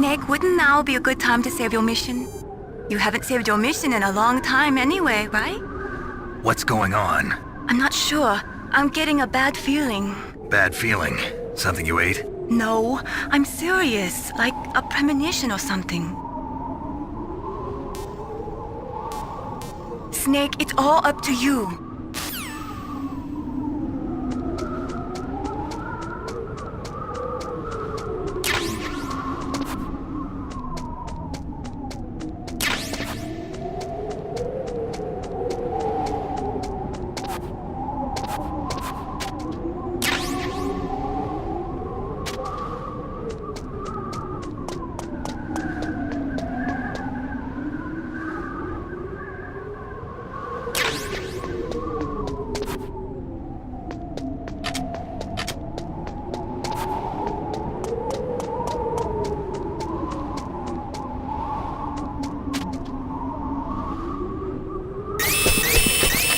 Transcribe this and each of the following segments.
Snake, wouldn't now be a good time to save your mission? You haven't saved your mission in a long time anyway, right? What's going on? I'm not sure. I'm getting a bad feeling. Bad feeling? Something you ate? No, I'm serious. Like a premonition or something. Snake, it's all up to you.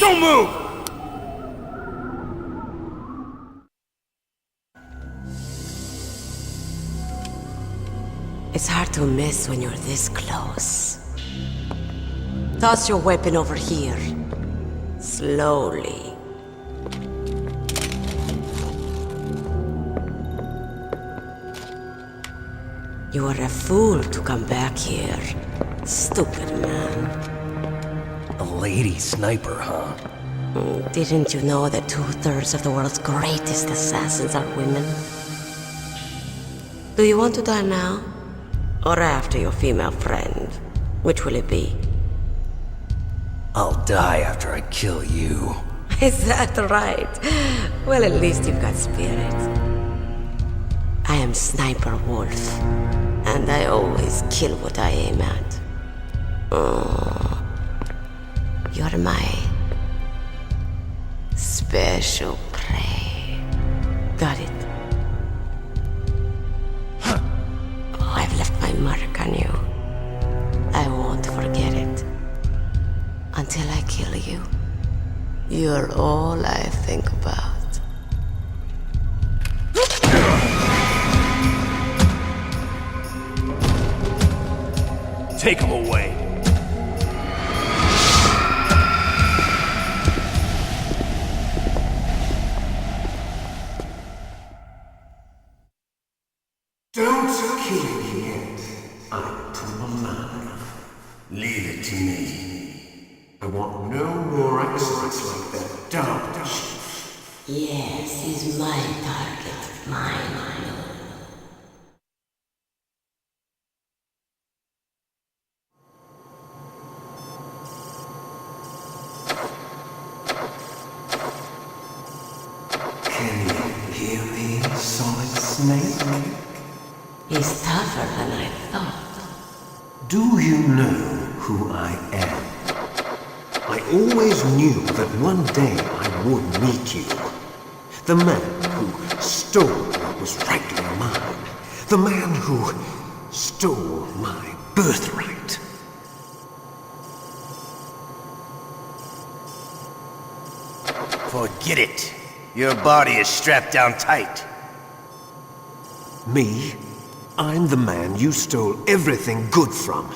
Don't move! It's hard to miss when you're this close. Toss your weapon over here. Slowly. You were a fool to come back here. Stupid man. A lady sniper, huh? Didn't you know that 2/3 of the world's greatest assassins are women? Do you want to die now? Or after your female friend? Which will it be? I'll die after I kill you. Is that right? Well, at least you've got spirit. I am Sniper Wolf, and I always kill what I aim at. Oh, you're my special prey. Got it. I've left my mark on you. I won't forget it. Until I kill you. You're all I think about. Take him away. Don't kill me yet. I'm too alive. Leave it to me. I want no more accidents like that dark. Yes, he's my target. Mine. Can you hear me, Solid Snake? He's tougher than I thought. Do you know who I am? I always knew that one day I would meet you. The man who stole what was rightly mine. The man who stole my birthright. Forget it. Your body is strapped down tight. Me? I'm the man you stole everything good from.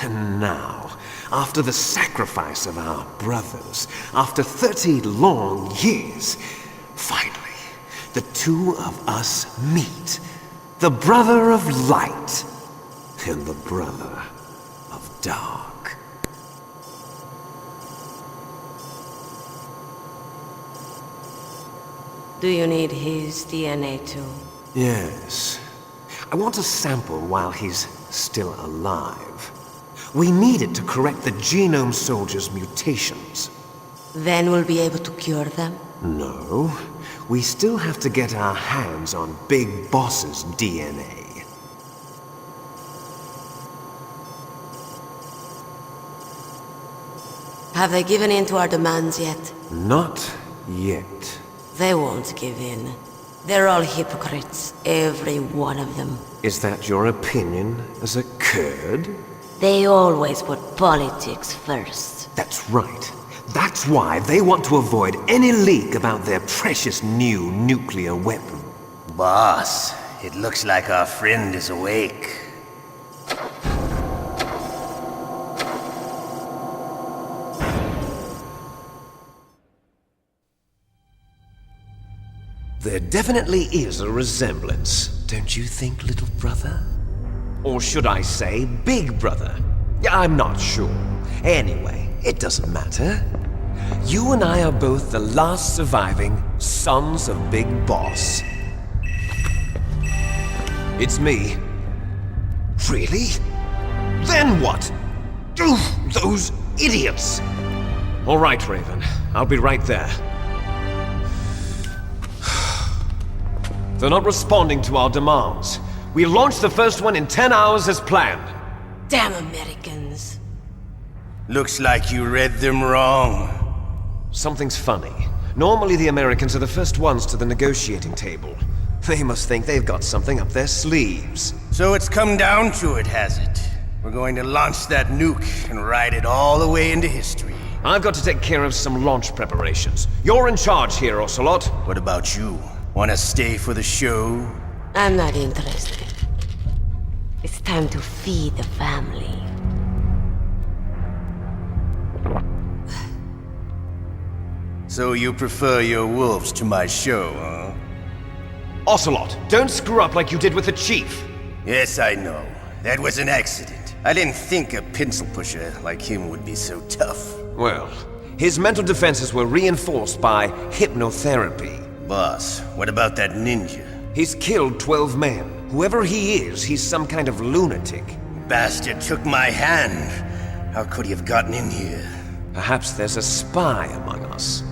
And now, after the sacrifice of our brothers, after 30 long years, finally, the two of us meet. The brother of light and the brother of dark. Do you need his DNA too? Yes. I want a sample while he's still alive. We need it to correct the Genome Soldier's mutations. Then we'll be able to cure them? No. We still have to get our hands on Big Boss's DNA. Have they given in to our demands yet? Not yet. They won't give in. They're all hypocrites, every one of them. Is that your opinion as a Kurd? They always put politics first. That's right. That's why they want to avoid any leak about their precious new nuclear weapon. Boss, it looks like our friend is awake. There definitely is a resemblance, don't you think, little brother? Or should I say, big brother? I'm not sure. Anyway, it doesn't matter. You and I are both the last surviving sons of Big Boss. It's me. Really? Then what? Those idiots! All right, Raven. I'll be right there. They're not responding to our demands. We launched the first one in 10 hours as planned. Damn Americans. Looks like you read them wrong. Something's funny. Normally the Americans are the first ones to the negotiating table. They must think they've got something up their sleeves. So it's come down to it, has it? We're going to launch that nuke and ride it all the way into history. I've got to take care of some launch preparations. You're in charge here, Ocelot. What about you? Wanna stay for the show? I'm not interested. It's time to feed the family. So you prefer your wolves to my show, huh? Ocelot, don't screw up like you did with the Chief. Yes, I know. That was an accident. I didn't think a pencil pusher like him would be so tough. Well, his mental defenses were reinforced by hypnotherapy. Boss, what about that ninja? He's killed 12 men. Whoever he is, he's some kind of lunatic. Bastard took my hand. How could he have gotten in here? Perhaps there's a spy among us.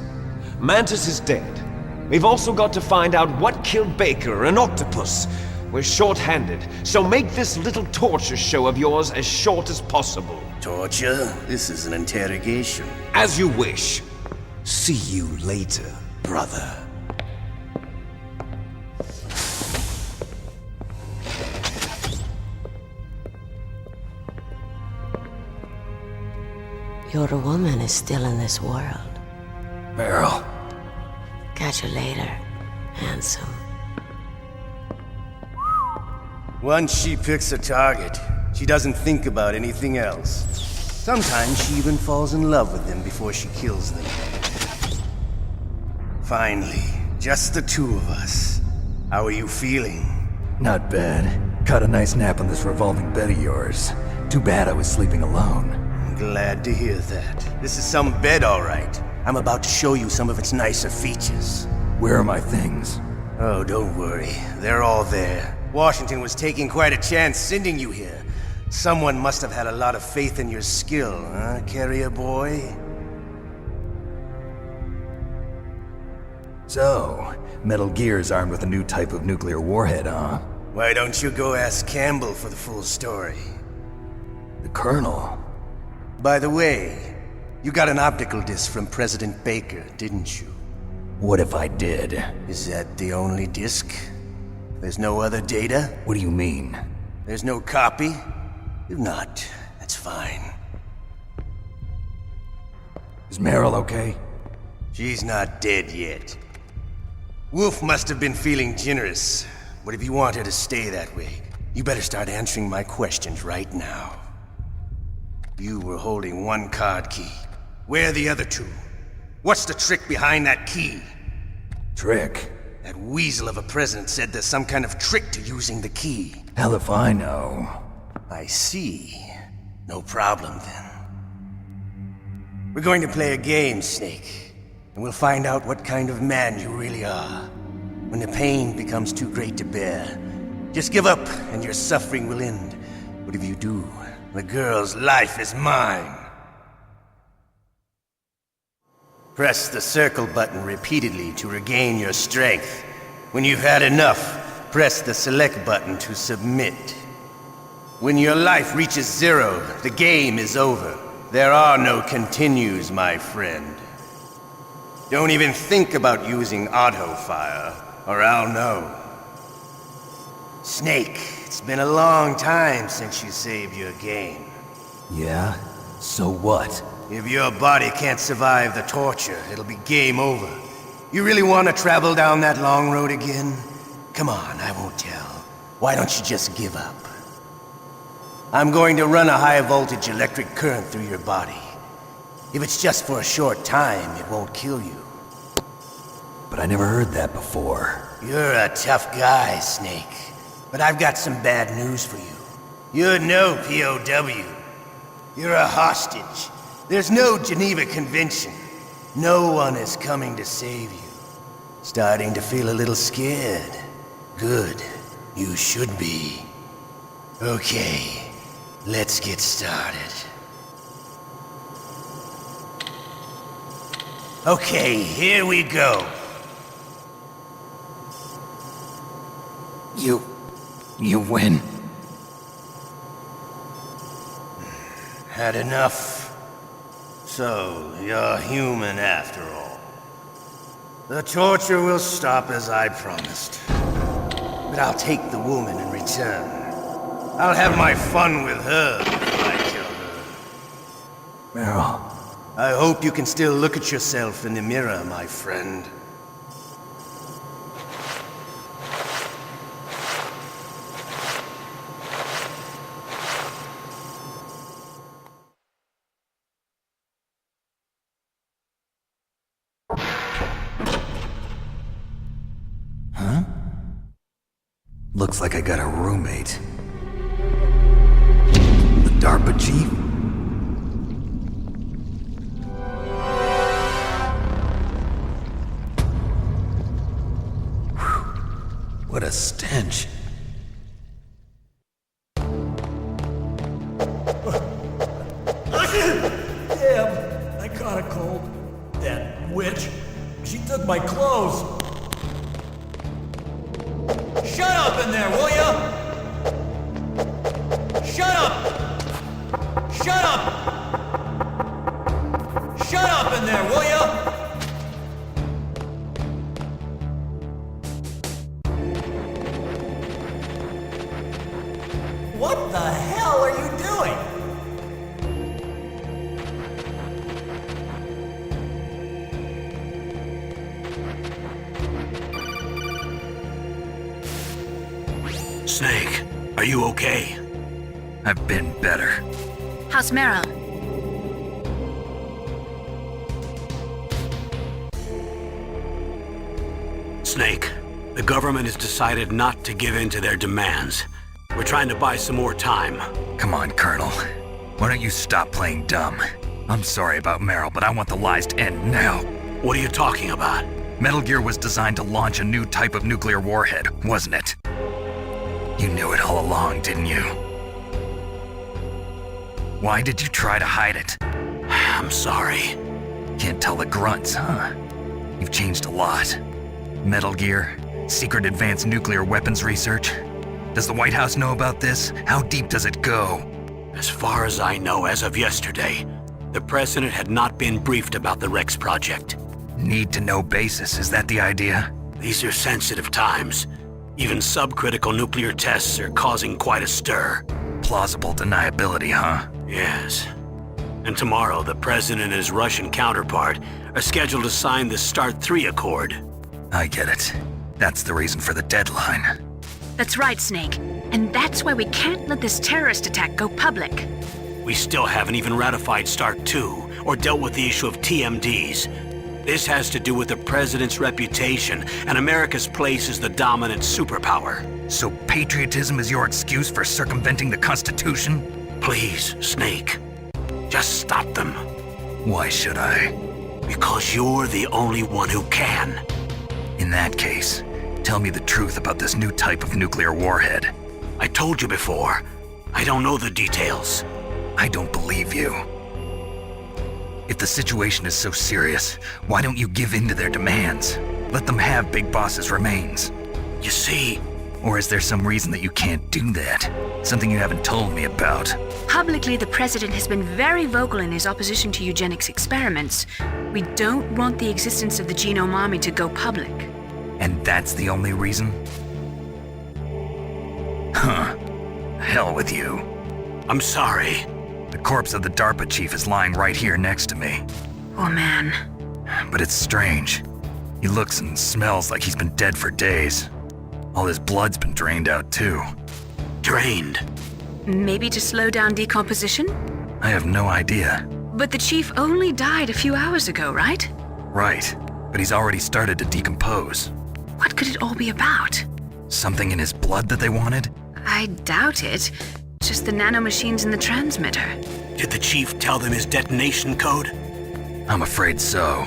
Mantis is dead. We've also got to find out what killed Baker, an octopus. We're short-handed, so make this little torture show of yours as short as possible. Torture? This is an interrogation. As you wish. See you later, brother. Your woman is still in this world. Beryl. Catch you later, handsome. Once she picks a target, she doesn't think about anything else. Sometimes she even falls in love with them before she kills them. Finally, just the two of us. How are you feeling? Not bad. Caught a nice nap on this revolving bed of yours. Too bad I was sleeping alone. I'm glad to hear that. This is some bed, all right. I'm about to show you some of its nicer features. Where are my things? Oh, don't worry. They're all there. Washington was taking quite a chance sending you here. Someone must have had a lot of faith in your skill, huh, carrier boy? So, Metal Gear's armed with a new type of nuclear warhead, huh? Why don't you go ask Campbell for the full story? The Colonel? By the way, you got an optical disc from President Baker, didn't you? What if I did? Is that the only disc? There's no other data? What do you mean? There's no copy? If not, that's fine. Is Meryl okay? She's not dead yet. Wolf must have been feeling generous, but if you want her to stay that way, you better start answering my questions right now. You were holding one card key. Where are the other two? What's the trick behind that key? Trick? That weasel of a president said there's some kind of trick to using the key. Hell if I know. I see. No problem then. We're going to play a game, Snake. And we'll find out what kind of man you really are. When the pain becomes too great to bear, just give up and your suffering will end. But if you do, the girl's life is mine. Press the circle button repeatedly to regain your strength. When you've had enough, press the select button to submit. When your life reaches 0, the game is over. There are no continues, my friend. Don't even think about using auto fire, or I'll know. Snake, it's been a long time since you saved your game. Yeah? So what? If your body can't survive the torture, it'll be game over. You really want to travel down that long road again? Come on, I won't tell. Why don't you just give up? I'm going to run a high-voltage electric current through your body. If it's just for a short time, it won't kill you. but I never heard that before. You're a tough guy, Snake. But I've got some bad news for you. You're no POW. You're a hostage. There's no Geneva Convention. No one is coming to save you. Starting to feel a little scared. Good. You should be. Okay, let's get started. Okay, here we go. You win. Had enough? So, you're human after all. The torture will stop as I promised. But I'll take the woman in return. I'll have my fun with her before I kill her. Meryl, I hope you can still look at yourself in the mirror, my friend. looks like I got a roommate. The DARPA chief? What a stench. Damn, I caught a cold. That witch. She took my clothes. Shut up in there, will ya? Shut up! Shut up! Shut up in there, will ya? What the hell are you doing? Snake, are you okay? I've been better. How's Meryl? Snake, the government has decided not to give in to their demands. We're trying to buy some more time. Come on, Colonel. Why don't you stop playing dumb? I'm sorry about Meryl, but I want the lies to end now. What are you talking about? Metal Gear was designed to launch a new type of nuclear warhead, wasn't it? You knew it all along, didn't you? Why did you try to hide it? I'm sorry. Can't tell the grunts, huh? You've changed a lot. Metal Gear, secret advanced nuclear weapons research. Does the White House know about this? How deep does it go? As far as I know, as of yesterday, the president had not been briefed about the Rex project. Need-to-know basis, is that the idea? These are sensitive times. Even subcritical nuclear tests are causing quite a stir. Plausible deniability, huh? Yes. And tomorrow, the president and his Russian counterpart are scheduled to sign the START 3 Accord. I get it. That's the reason for the deadline. That's right, Snake. And that's why we can't let this terrorist attack go public. We still haven't even ratified START 2 or dealt with the issue of TMDs. This has to do with the president's reputation and America's place as the dominant superpower. So patriotism is your excuse for circumventing the Constitution? Please, Snake, just stop them. Why should I? Because you're the only one who can. In that case, tell me the truth about this new type of nuclear warhead. I told you before, I don't know the details. I don't believe you. If the situation is so serious, why don't you give in to their demands? Let them have Big Boss's remains. You see, Or is there some reason that you can't do that? Something you haven't told me about? Publicly, the president has been very vocal in his opposition to eugenics experiments. We don't want the existence of the genome army to go public. And that's the only reason? Huh. Hell with you. I'm sorry. The corpse of the DARPA chief is lying right here next to me. Oh man. But it's strange. He looks and smells like he's been dead for days. All his blood's been drained out too. Drained. Maybe to slow down decomposition? I have no idea. But the chief only died a few hours ago, right? Right. but he's already started to decompose. What could it all be about? Something in his blood that they wanted? I doubt it. Just the nanomachines in the transmitter. Did the chief tell them his detonation code? I'm afraid so.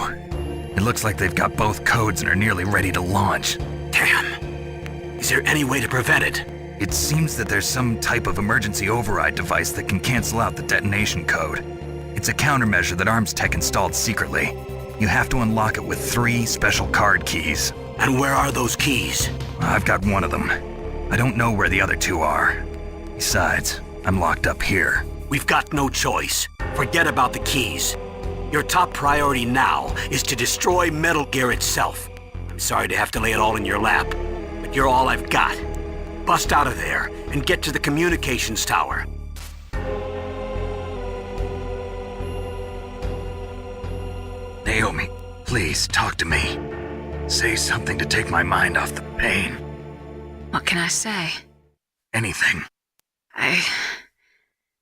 It looks like they've got both codes and are nearly ready to launch. Damn. Is there any way to prevent it? It seems that there's some type of emergency override device that can cancel out the detonation code. It's a countermeasure that Arms Tech installed secretly. You have to unlock it with 3 special card keys. And where are those keys? I've got one of them. I don't know where the other 2 are. Besides, I'm locked up here. We've got no choice. Forget about the keys. Your top priority now is to destroy Metal Gear itself. I'm sorry to have to lay it all in your lap, but you're all I've got. Bust out of there and get to the communications tower. Naomi, please talk to me. Say something to take my mind off the pain. What can I say? Anything.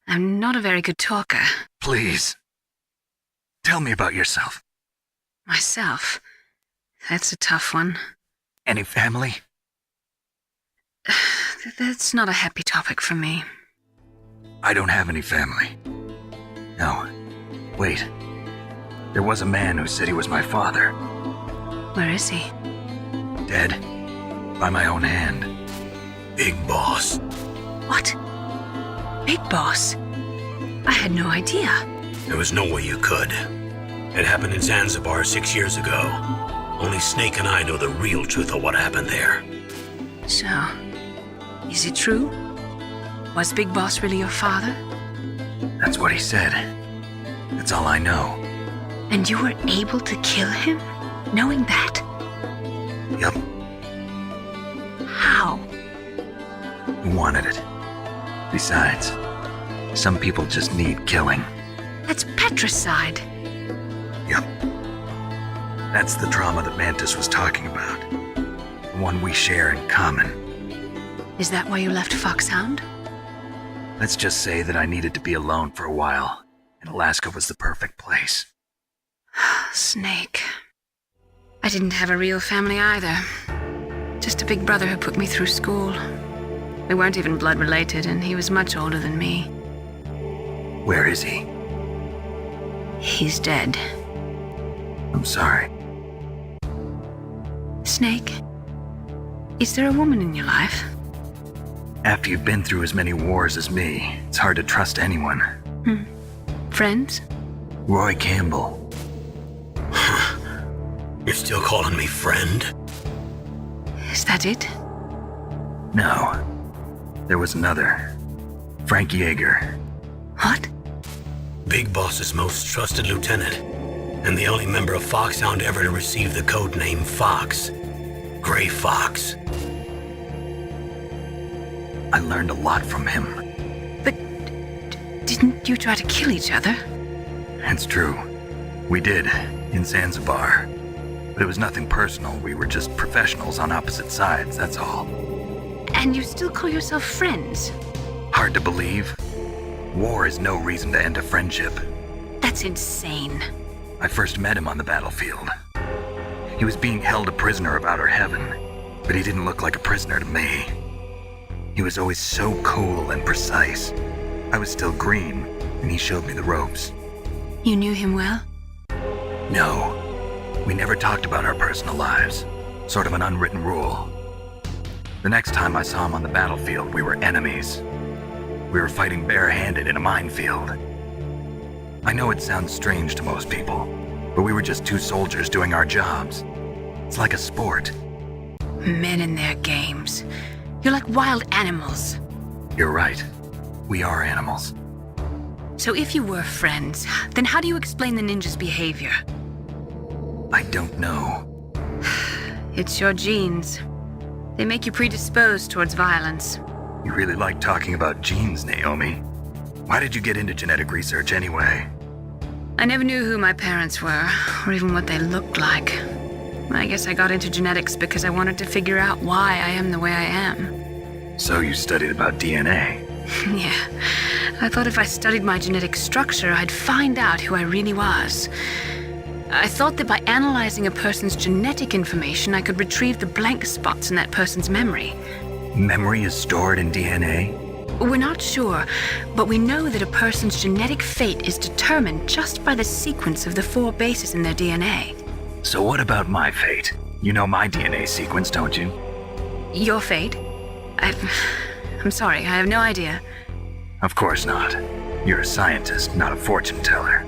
I'm not a very good talker. Please. Tell me about yourself. Myself? That's a tough one. Any family? That's not a happy topic for me. I don't have any family. No. Wait. There was a man who said he was my father. Where is he? Dead. By my own hand. Big Boss. What? Big Boss? I had no idea. There was no way you could. It happened in Zanzibar 6 years ago. Only Snake and I know the real truth of what happened there. So, is it true? Was Big Boss really your father? That's what he said. That's all I know. And you were able to kill him, knowing that? Yup. How? He wanted it. Besides, some people just need killing. That's patricide. Yup. That's the trauma that Mantis was talking about. The one we share in common. Is that why you left Foxhound? Let's just say that I needed to be alone for a while, and Alaska was the perfect place. Snake. I didn't have a real family either. Just a big brother who put me through school. We weren't even blood related, and he was much older than me. Where is he? He's dead. I'm sorry. Snake, is there a woman in your life? After you've been through as many wars as me, it's hard to trust anyone. Friends? Roy Campbell. You're still calling me friend? Is that it? No. There was another. Frank Yeager. What? Big Boss's most trusted lieutenant, and the only member of Foxhound ever to receive the code name Fox. Gray Fox. I learned a lot from him. But didn't you try to kill each other? It's true. We did, in Zanzibar. But it was nothing personal. We were just professionals on opposite sides, that's all. And you still call yourself friends? Hard to believe. War is no reason to end a friendship. That's insane. I first met him on the battlefield. He was being held a prisoner of outer heaven, but he didn't look like a prisoner to me. He was always so cool and precise. I was still green, and he showed me the ropes. You knew him well? No, we never talked about our personal lives. Sort of an unwritten rule. The next time I saw him on the battlefield, we were enemies. We were fighting barehanded in a minefield. I know it sounds strange to most people, but we were just 2 soldiers doing our jobs. It's like a sport. Men and their games. You're like wild animals. You're right. We are animals. So if you were friends, then how do you explain the ninja's behavior? I don't know. It's your genes. They make you predisposed towards violence. You really like talking about genes, Naomi. Why did you get into genetic research anyway? I never knew who my parents were, or even what they looked like. I guess I got into genetics because I wanted to figure out why I am the way I am. So you studied about DNA? Yeah. I thought if I studied my genetic structure, I'd find out who I really was. I thought that by analyzing a person's genetic information, I could retrieve the blank spots in that person's memory. Memory is stored in DNA? We're not sure, but we know that a person's genetic fate is determined just by the sequence of the 4 bases in their DNA. So what about my fate? You know my DNA sequence, don't you? Your fate? I'm sorry, I have no idea. Of course not. You're a scientist, not a fortune teller.